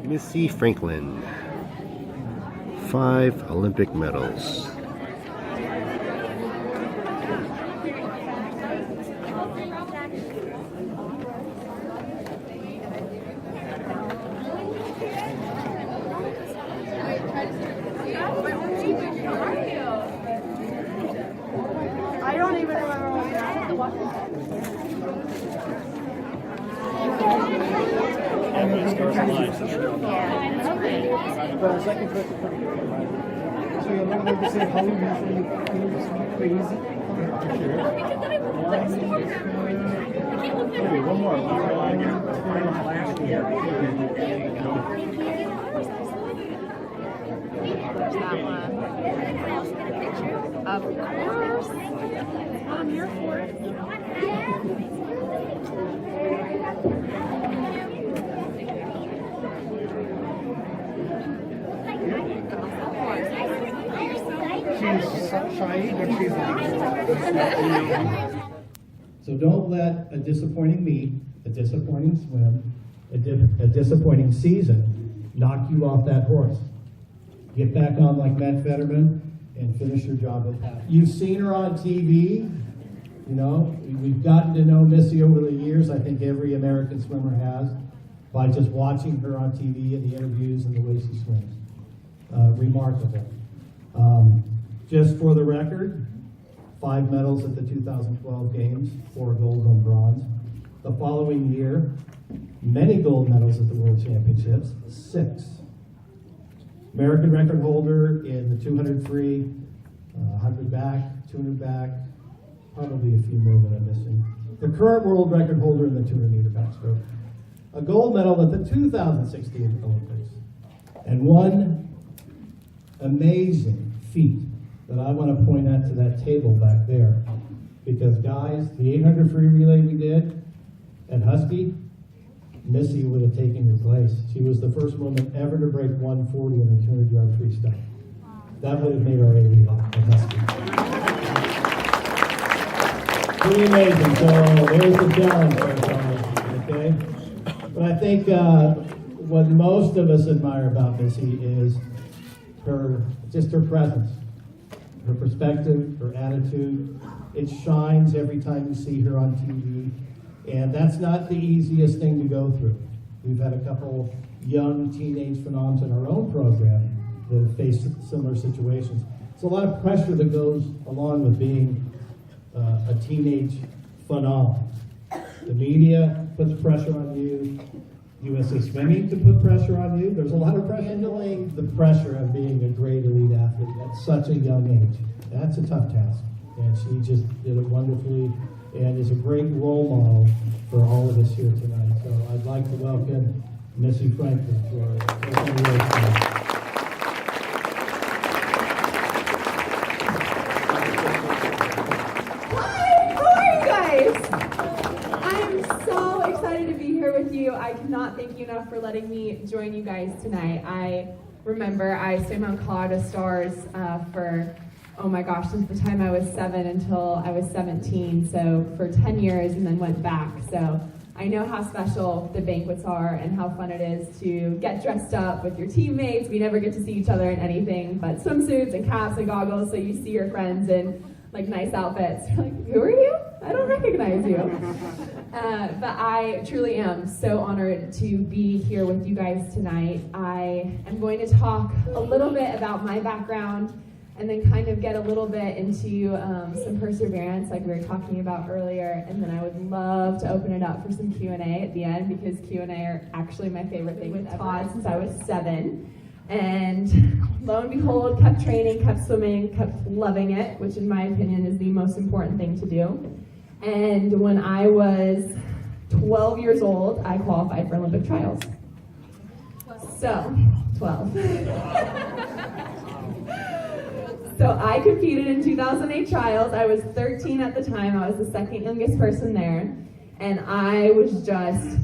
Missy Franklin, 5 Olympic medals. I don't even remember what So you're not going to say how you usually feel crazy. One more. There's that one. Of course. I'm here for it. She's shy, but she's So don't let a disappointing meet, a disappointing swim, a disappointing season knock you off that horse. Get back on like Matt Fetterman and finish your job at that. You've seen her on TV. You know, we've gotten to know Missy over the years. I think every American swimmer has, by just watching her on TV and the interviews and the way she swims. Remarkable. Just for the record, 5 medals at the 2012 Games, 4 gold, 1 bronze. The following year, many gold medals at the World Championships, 6. American record holder in the 200 free, 100 back, 200 back, probably a few more that I'm missing. The current world record holder in the 200 meter backstroke. A gold medal at the 2016 Olympics. And one amazing feat that I want to point out to that table back there. Because guys, the 800 free relay we did at Husky, Missy would have taken your place. She was the first woman ever to break 140 in a 200-yard freestyle. That would have made our A relay at Husky. Pretty amazing. So there's the challenge for us, okay? But I think what most of us admire about Missy is her presence, her perspective, her attitude. It shines every time you see her on TV. And that's not the easiest thing to go through. We've had a couple young teenage phenoms in our own program that have faced similar situations. It's a lot of pressure that goes along with being a teenage phenom. The media puts pressure on you. USA Swimming can put pressure on you. There's a lot of pressure. Handling the pressure of being a great elite athlete at such a young age. That's a tough task. And she just did it wonderfully and is a great role model for all of us here tonight. So I'd like to welcome Missy Franklin to our opening race tonight. I cannot thank you enough for letting me join you guys tonight. I remember I swam on Colorado Stars for, oh my gosh, since the time I was 7 until I was 17, so for 10 years and then went back. So I know how special the banquets are and how fun it is to get dressed up with your teammates. We never get to see each other in anything but swimsuits and caps and goggles, so you see your friends in like nice outfits. You're like, who are you? I don't recognize you. But I truly am so honored to be here with you guys tonight. I am going to talk a little bit about my background and then kind of get a little bit into some perseverance like we were talking about earlier, and then I would love to open it up for some Q&A at the end, because Q&A are actually my favorite thing with Todd since I was 7. And lo and behold, kept training, kept swimming, kept loving it, which in my opinion is the most important thing to do. And when I was 12 years old, I qualified for Olympic trials. So, 12. So I competed in 2008 trials. I was 13 at the time. I was the second youngest person there. And I was just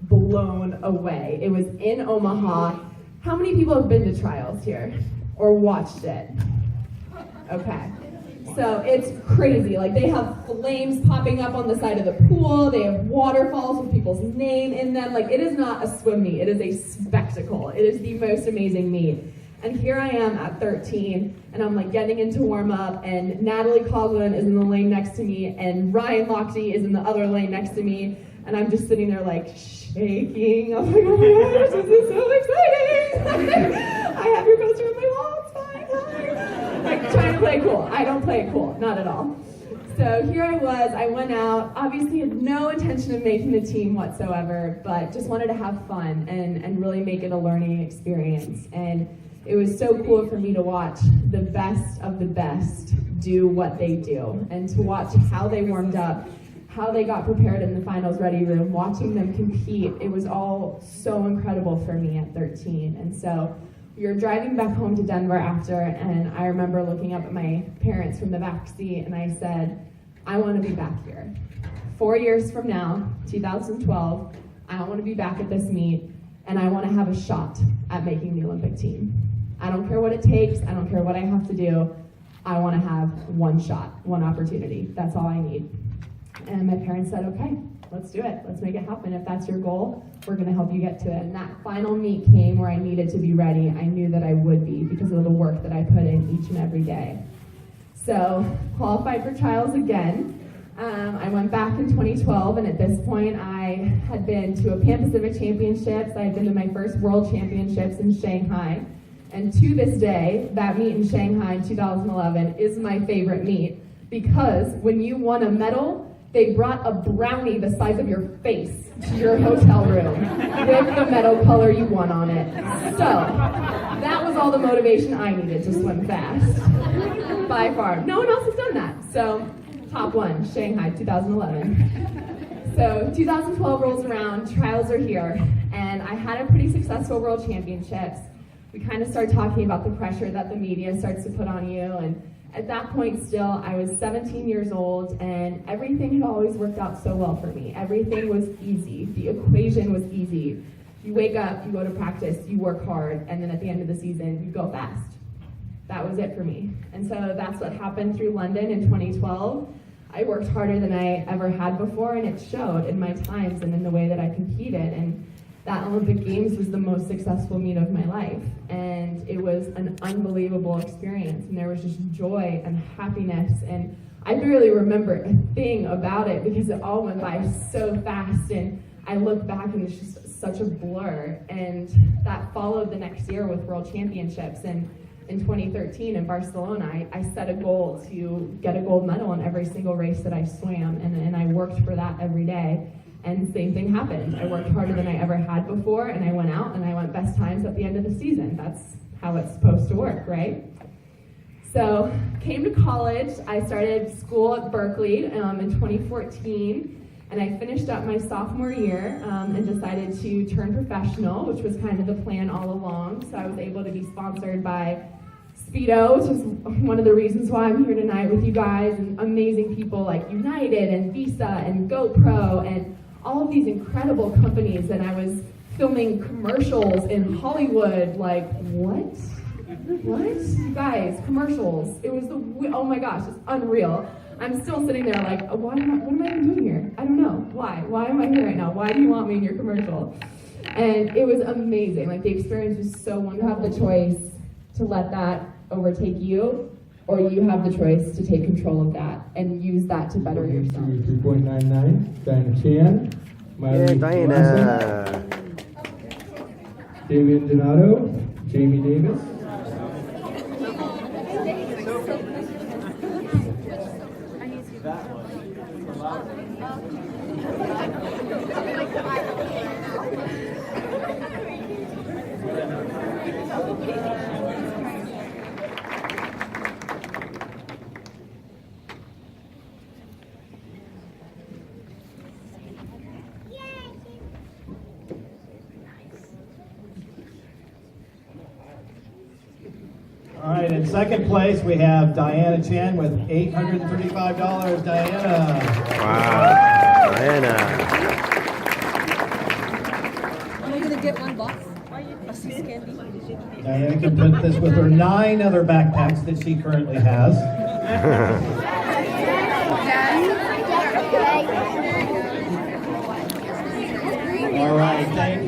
blown away. It was in Omaha. How many people have been to trials here or watched it? Okay. So it's crazy. Like, they have flames popping up on the side of the pool. They have waterfalls with people's name in them. Like, it is not a swim meet. It is a spectacle. It is the most amazing meet. And here I am at 13, and I'm like getting into warm up, and Natalie Coughlin is in the lane next to me, and Ryan Lochte is in the other lane next to me, and I'm just sitting there like shaking. I'm like, oh my gosh, this is so exciting! I have your poster on my wall, it's fine. Like, trying to play cool. I don't play it cool, not at all. So here I was, I went out, obviously had no intention of making the team whatsoever, but just wanted to have fun and really make it a learning experience. And it was so cool for me to watch the best of the best do what they do, and to watch how they warmed up, how they got prepared in the finals ready room, watching them compete. It was all so incredible for me at 13. And so we were driving back home to Denver after, and I remember looking up at my parents from the back seat, and I said, I want to be back here. 4 years from now, 2012, I want to be back at this meet, and I want to have a shot at making the Olympic team. I don't care what it takes. I don't care what I have to do. I want to have one shot, one opportunity. That's all I need. And my parents said, okay, let's do it. Let's make it happen. If that's your goal, we're going to help you get to it. And that final meet came where I needed to be ready. I knew that I would be because of the work that I put in each and every day. So, qualified for trials again. I went back in 2012, and at this point, I had been to a Pan Pacific Championships. I had been to my first World Championships in Shanghai. And to this day, that meet in Shanghai in 2011 is my favorite meet, because when you won a medal, they brought a brownie the size of your face to your hotel room with the medal color you won on it. So that was all the motivation I needed to swim fast, by far. No one else has done that. So top one, Shanghai 2011. So 2012 rolls around, trials are here, and I had a pretty successful World Championships. We kind of start talking about the pressure that the media starts to put on you, and at that point still, I was 17 years old, and everything had always worked out so well for me. Everything was easy. The equation was easy. You wake up, you go to practice, you work hard, and then at the end of the season, you go fast. That was it for me. And so that's what happened through London in 2012. I worked harder than I ever had before, and it showed in my times and in the way that I competed. And that Olympic Games was the most successful meet of my life, and it was an unbelievable experience, and there was just joy and happiness, and I barely remember a thing about it because it all went by so fast, and I look back and it's just such a blur. And that followed the next year with World Championships, and in 2013 in Barcelona, I set a goal to get a gold medal in every single race that I swam, and I worked for that every day. And the same thing happened. I worked harder than I ever had before, and I went out and I went best times at the end of the season. That's how it's supposed to work, right? So, came to college. I started school at Berkeley in 2014, and I finished up my sophomore year and decided to turn professional, which was kind of the plan all along. So I was able to be sponsored by Speedo, which is one of the reasons why I'm here tonight with you guys, and amazing people like United and Visa and GoPro and all of these incredible companies. And I was filming commercials in Hollywood, like, what? You guys, commercials. It was oh my gosh, it's unreal. I'm still sitting there like, what am I even doing here? I don't know. Why am I here right now? Why do you want me in your commercial? And it was amazing. Like, the experience was so wonderful. You have the choice to let that overtake you, or you have the choice to take control of that and use that to better yourself. 3.99, Diana Chan, Yeah, Diana. Damian Donato, Jamie Davis. All right, in second place we have Diana Chan with $835. Diana. Wow, Diana. Are you gonna get one box? A six candy? Diana can put this with her 9 other backpacks that she currently has. All right, thank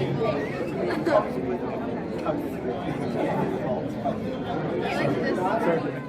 you.